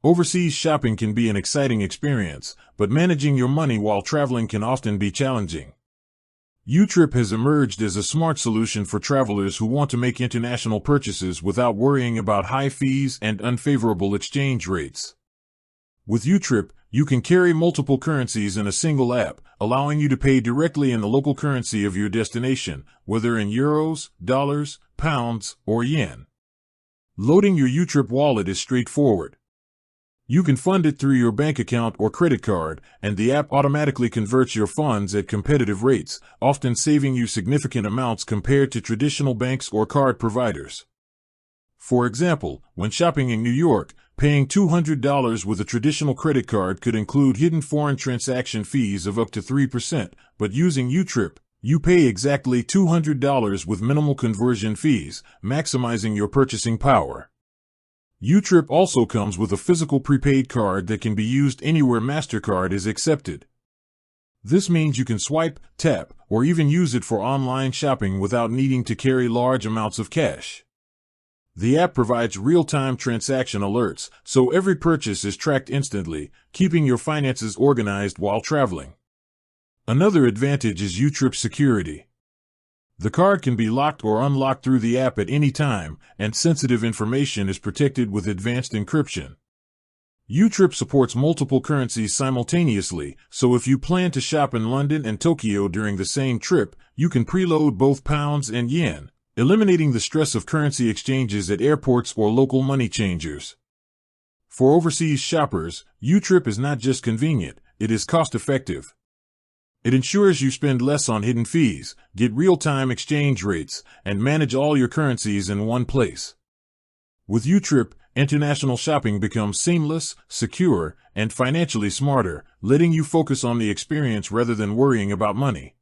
Overseas shopping can be an exciting experience, but managing your money while traveling can often be challenging. YouTrip has emerged as a smart solution for travelers who want to make international purchases without worrying about high fees and unfavorable exchange rates. With YouTrip, you can carry multiple currencies in a single app, allowing you to pay directly in the local currency of your destination, whether in euros, dollars, pounds, or yen. Loading your YouTrip wallet is straightforward. You can fund it through your bank account or credit card, and the app automatically converts your funds at competitive rates, often saving you significant amounts compared to traditional banks or card providers. For example, when shopping in New York, paying $200 with a traditional credit card could include hidden foreign transaction fees of up to 3%, but using YouTrip, you pay exactly $200 with minimal conversion fees, maximizing your purchasing power. YouTrip also comes with a physical prepaid card that can be used anywhere MasterCard is accepted. This means you can swipe, tap, or even use it for online shopping without needing to carry large amounts of cash. The app provides real-time transaction alerts, so every purchase is tracked instantly, keeping your finances organized while traveling. Another advantage is YouTrip's security. The card can be locked or unlocked through the app at any time, and sensitive information is protected with advanced encryption. YouTrip supports multiple currencies simultaneously, so if you plan to shop in London and Tokyo during the same trip, you can preload both pounds and yen, eliminating the stress of currency exchanges at airports or local money changers. For overseas shoppers, YouTrip is not just convenient, it is cost-effective. It ensures you spend less on hidden fees, get real-time exchange rates, and manage all your currencies in one place. With YouTrip, international shopping becomes seamless, secure, and financially smarter, letting you focus on the experience rather than worrying about money.